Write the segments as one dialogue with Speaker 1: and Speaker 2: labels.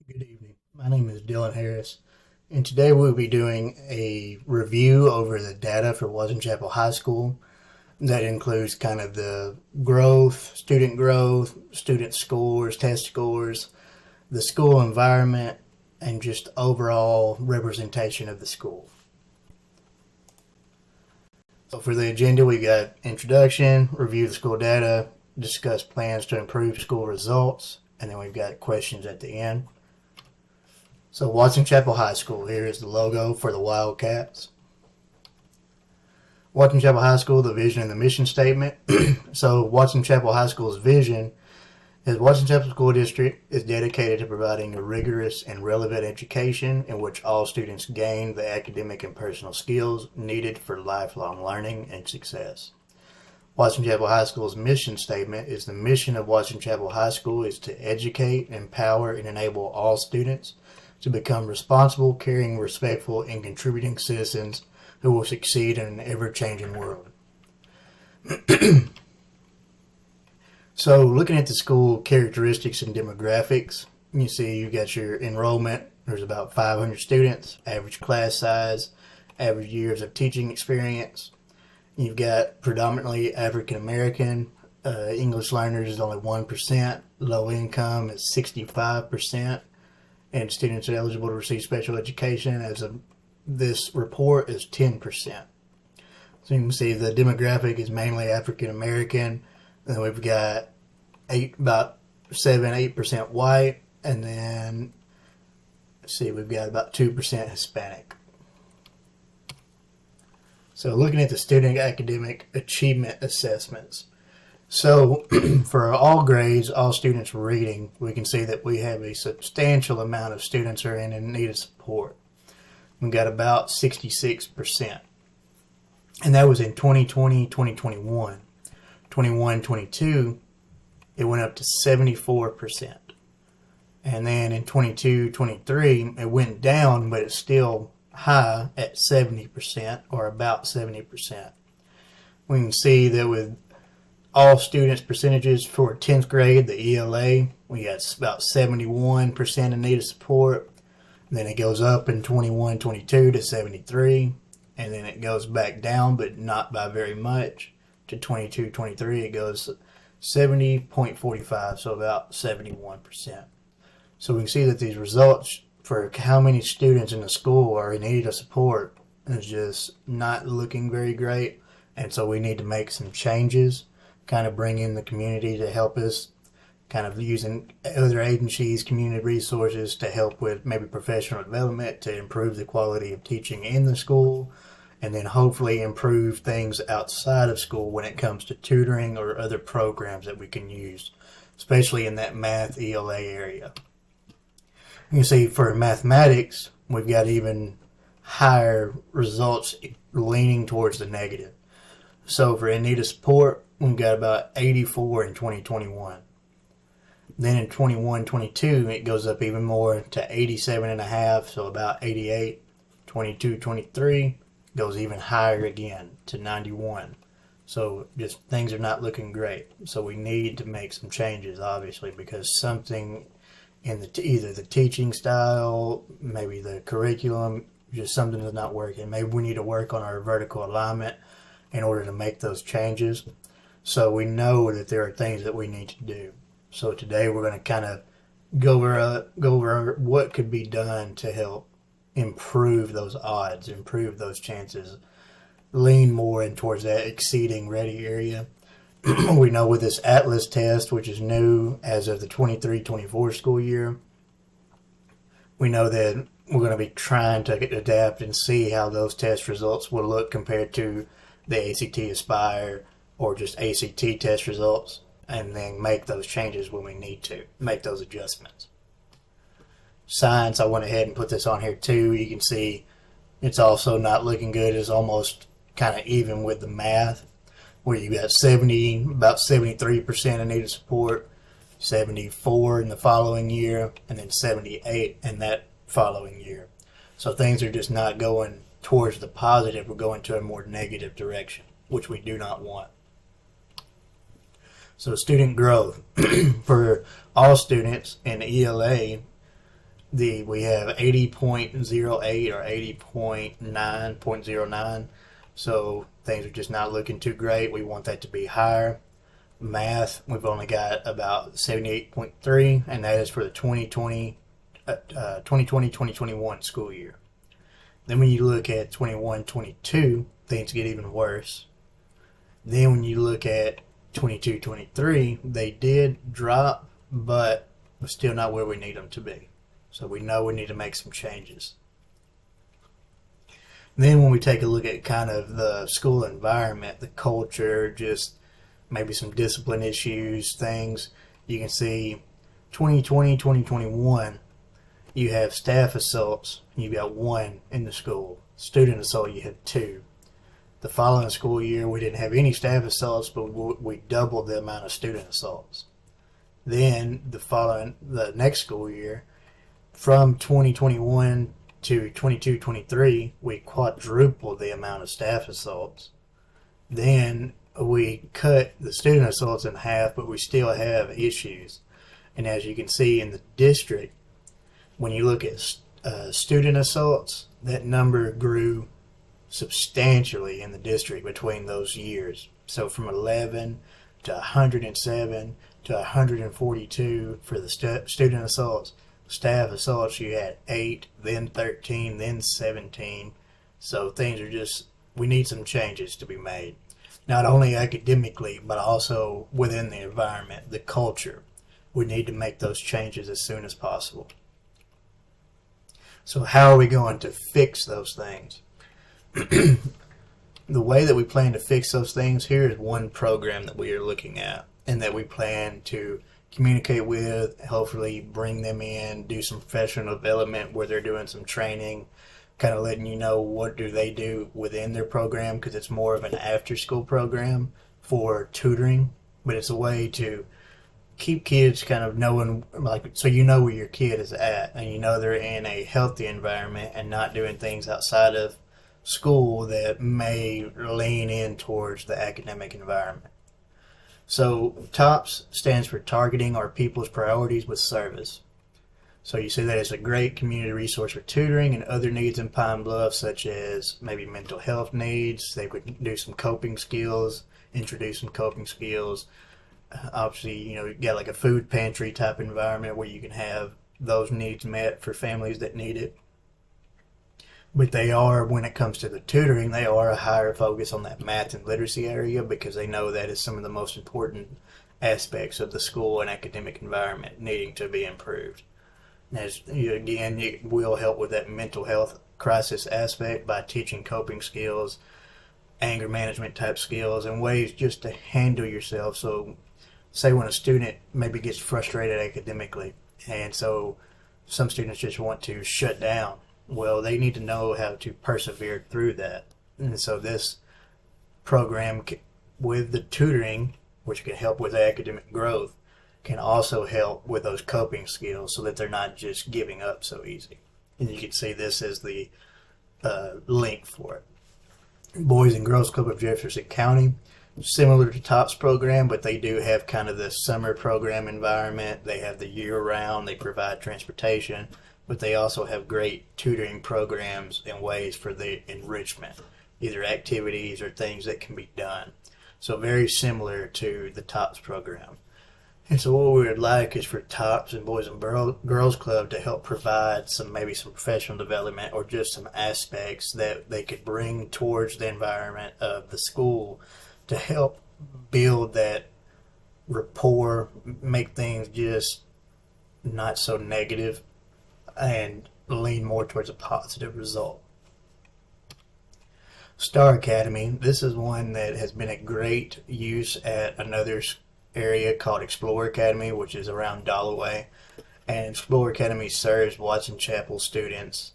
Speaker 1: Good evening. My name is Dylan Harris, and today we'll be doing a review over the data for Watson Chapel High School. That includes kind of the growth, student scores, test scores, the school environment, and just overall representation of the school. So for the agenda, we got introduction, review the school data, discuss plans to improve school results, and then we've got questions at the end. So Watson Chapel High School, here is the logo for the Wildcats. Watson Chapel High School, the vision and the mission statement. So Watson Chapel High School's vision is Watson Chapel School District is dedicated to providing a rigorous and relevant education in which all students gain the academic and personal skills needed for lifelong learning and success. Watson Chapel High School's mission statement is the mission of Watson Chapel High School is to educate, empower, and enable all students to become responsible, caring, respectful, and contributing citizens who will succeed in an ever-changing world. So looking at the school characteristics and demographics, you see you've got your enrollment. There's about 500 students, average class size, average years of teaching experience. You've got predominantly African American. English learners is only 1%. Low income is 65%. And students are eligible to receive special education as of this report is 10%. So you can see the demographic is mainly African American. Then we've got about 8% white, and then we've got about 2% Hispanic. So looking at the student academic achievement assessments. So for all grades, all students reading, we can see that we have a substantial amount of students are in need of support. We've got about 66%. And that was in 2020, 2021. 21, 22, it went up to 74%. And then in 22, 23, it went down, but it's still high at 70% or about 70%. We can see that with all students percentages for 10th grade, the ELA, we got about 71% in need of support. Then it goes up in 21, 22 to 73, and then it goes back down, but not by very much. To 22, 23, it goes 70.45, so about 71%. So we can see that these results for how many students in the school are in need of support is just not looking very great. And so we need to make some changes, kind of bring in the community to help us, kind of using other agencies, community resources to help with maybe professional development to improve the quality of teaching in the school, and then hopefully improve things outside of school when it comes to tutoring or other programs that we can use, especially in that math ELA area. You can see for mathematics, we've got even higher results leaning towards the negative. So for in need of support, we've got about 84 in 2021. Then in 21, 22, it goes up even more to 87.5, so about 88. 22, 23 goes even higher again to 91. So just things are not looking great. So we need to make some changes, obviously, because something in either the teaching style, maybe the curriculum, just something is not working. Maybe we need to work on our vertical alignment in order to make those changes. So we know that there are things that we need to do. So today we're going to kind of go over what could be done to help improve those odds, improve those chances, lean more in towards that exceeding ready area. We know with this Atlas test, which is new as of the 23-24 school year, we know that we're going to be trying to adapt and see how those test results will look compared to the ACT Aspire or just ACT test results, and then make those changes when we need to, make those adjustments. Science, I went ahead and put this on here too. You can see it's also not looking good. It's almost kind of even with the math, where you got about 73% in needed support, 74 in the following year, and then 78 in that following year. So things are just not going towards the positive. We're going to a more negative direction, which we do not want. So student growth for all students in ELA, We have 80.08 or 80.9.09. So things are just not looking too great. We want that to be higher. Math, we've only got about 78.3, and that is for the 2020-2021 school year. Then when you look at 21-22, things get even worse. Then when you look at 22-23, they did drop, but we're still not where we need them to be. So we know we need to make some changes. Then when we take a look at kind of the school environment, the culture, just maybe some discipline issues, things, you can see 2020, 2021, you have staff assaults, you've got 1 in the school. Student assault, you had 2. The following school year, we didn't have any staff assaults, but we doubled the amount of student assaults. Then the next school year, from 2021 to 22-23, we quadrupled the amount of staff assaults. Then we cut the student assaults in half, but we still have issues. And as you can see in the district, when you look at student assaults, that number grew substantially in the district between those years. So from 11 to 107 to 142 for the student assaults. Staff assaults, you had 8, then 13, then 17. So things are just, we need some changes to be made. Not only academically, but also within the environment, the culture. We need to make those changes as soon as possible. So how are we going to fix those things? The way that we plan to fix those things, here is one program that we are looking at and that we plan to communicate with, hopefully bring them in, do some professional development where they're doing some training, kind of letting you know what do they do within their program, because it's more of an after-school program for tutoring, but it's a way to keep kids kind of knowing, like, so you know where your kid is at and you know they're in a healthy environment and not doing things outside of school that may lean in towards the academic environment. So TOPS stands for Targeting Our People's Priorities with Service. So you see that it's a great community resource for tutoring and other needs in Pine Bluff, such as maybe mental health needs. They would do some coping skills, introduce some coping skills. Obviously, you got like a food pantry type environment where you can have those needs met for families that need it. But they are, when it comes to the tutoring, they are a higher focus on that math and literacy area because they know that is some of the most important aspects of the school and academic environment needing to be improved. As again, it will help with that mental health crisis aspect by teaching coping skills, anger management type skills, and ways just to handle yourself. So say when a student maybe gets frustrated academically, and so some students just want to shut down. Well, they need to know how to persevere through that. And so this program with the tutoring, which can help with academic growth, can also help with those coping skills so that they're not just giving up so easy. And you can see this as the link for it. Boys and Girls Club of Jefferson County, similar to TOPS program, but they do have kind of the summer program environment. They have the year-round. They provide transportation, but they also have great tutoring programs and ways for the enrichment, either activities or things that can be done. So very similar to the TOPS program. And so what we would like is for TOPS and Boys and Girls Club to help provide maybe some professional development or just some aspects that they could bring towards the environment of the school to help build that rapport, make things just not so negative, and lean more towards a positive result. Star Academy, this is one that has been a great use at another area called Explore Academy, which is around Dalloway. And Explore Academy serves Watson Chapel students,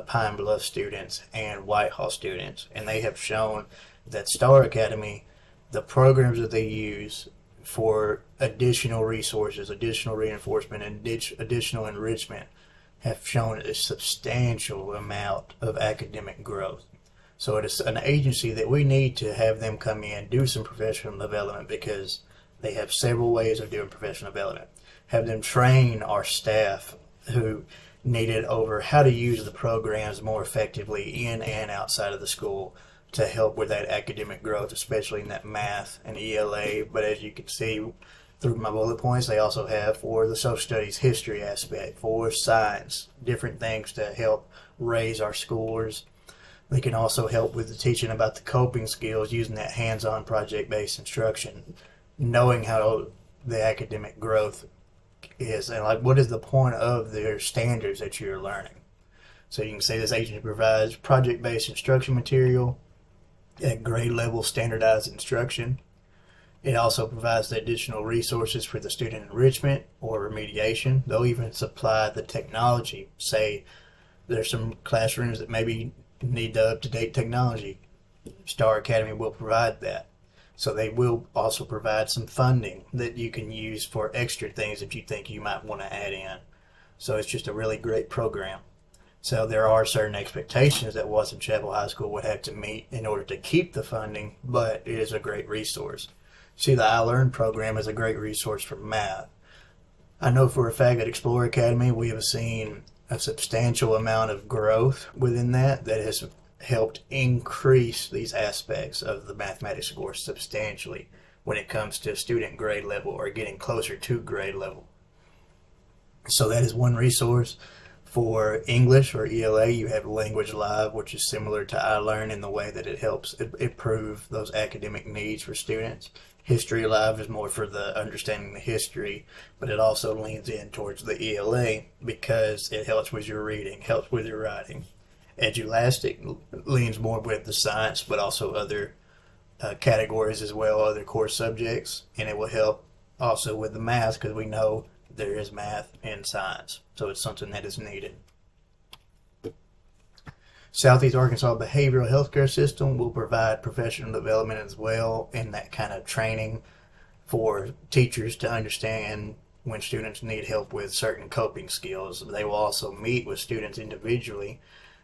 Speaker 1: Pine Bluff students, and Whitehall students. And they have shown that Star Academy, the programs that they use for additional resources, additional reinforcement, and additional enrichment have shown a substantial amount of academic growth. So it is an agency that we need to have them come in, do some professional development, because they have several ways of doing professional development. Have them train our staff who needed over how to use the programs more effectively in and outside of the school to help with that academic growth, especially in that math and ELA. But as you can see through my bullet points, they also have for the social studies history aspect, for science, different things to help raise our scores. They can also help with the teaching about the coping skills using that hands-on project-based instruction, knowing how the academic growth is and like what is the point of their standards that you're learning. So you can say this agency provides project-based instruction material at grade level standardized instruction. It also provides the additional resources for the student enrichment or remediation. They'll even supply the technology. Say there's some classrooms that maybe need the up-to-date technology. Star Academy will provide that. So they will also provide some funding that you can use for extra things that you think you might want to add in. So it's just a really great program. So there are certain expectations that Watson Chapel High School would have to meet in order to keep the funding, but it is a great resource. See, the iLearn program is a great resource for math. I know for a fact at Explorer Academy we have seen a substantial amount of growth within that has helped increase these aspects of the mathematics score substantially when it comes to student grade level or getting closer to grade level. So that is one resource. For English or ELA, you have Language Live, which is similar to iLearn in the way that it helps improve those academic needs for students. History Live is more for the understanding the history, but it also leans in towards the ELA because it helps with your reading, helps with your writing. Edulastic leans more with the science, but also other categories as well, other core subjects, and it will help also with the math because we know there is math in science, so it's something that is needed. Southeast Arkansas Behavioral Healthcare System will provide professional development as well in that kind of training for teachers to understand when students need help with certain coping skills. They will also meet with students individually,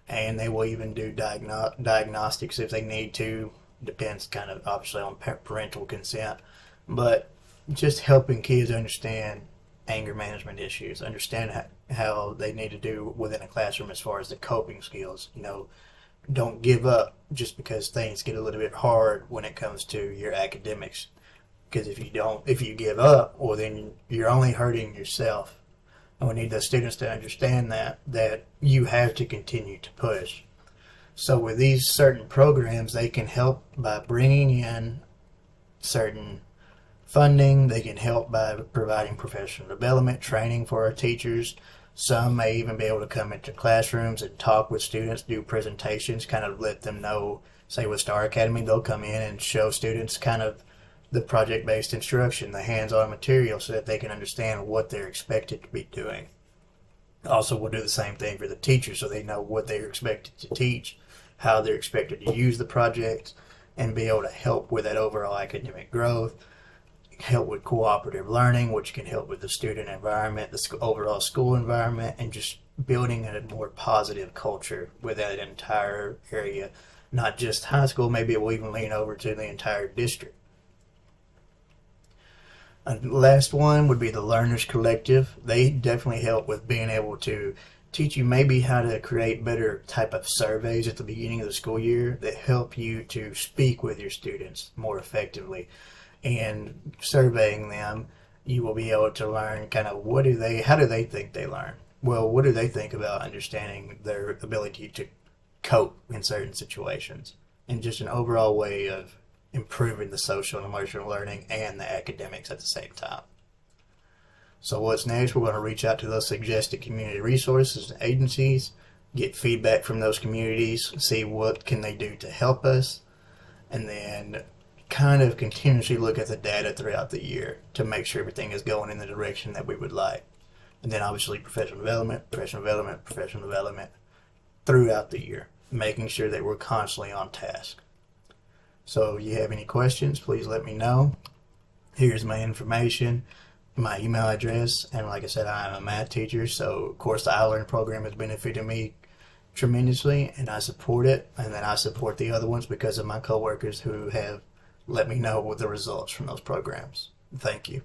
Speaker 1: and they will even do diagnostics if they need to. Depends kind of obviously on parental consent, but just helping kids understand anger management issues, understand how they need to do within a classroom as far as the coping skills. Don't give up just because things get a little bit hard when it comes to your academics. Because if you give up, well, then you're only hurting yourself. And we need the students to understand that you have to continue to push. So with these certain programs, they can help by bringing in certain funding. They can help by providing professional development training for our teachers. Some may even be able to come into classrooms and talk with students, do presentations, kind of let them know. Say with Star Academy, they'll come in and show students kind of the project-based instruction, the hands-on material, so that they can understand what they're expected to be doing. Also, we'll do the same thing for the teachers so they know what they're expected to teach, how they're expected to use the projects, and be able to help with that overall academic growth, help with cooperative learning, which can help with the student environment, the overall school environment, and just building a more positive culture with that entire area, not just high school. Maybe it will even lean over to the entire district. And the last one would be the Learners Collective. They definitely help with being able to teach you maybe how to create better type of surveys at the beginning of the school year that help you to speak with your students more effectively. And surveying them, you will be able to learn kind of how do they think they learn? Well, what do they think about understanding their ability to cope in certain situations? And just an overall way of improving the social and emotional learning and the academics at the same time. So what's next? We're going to reach out to those suggested community resources and agencies, get feedback from those communities, see what can they do to help us, and then kind of continuously look at the data throughout the year to make sure everything is going in the direction that we would like. And then obviously professional development throughout the year, making sure that we're constantly on task. So if you have any questions, please let me know. Here's my information, my email address, and like I said, I am a math teacher, so of course the iLearn program has benefited me tremendously, and I support it, and then I support the other ones because of my coworkers who have let me know what the results from those programs. Thank you.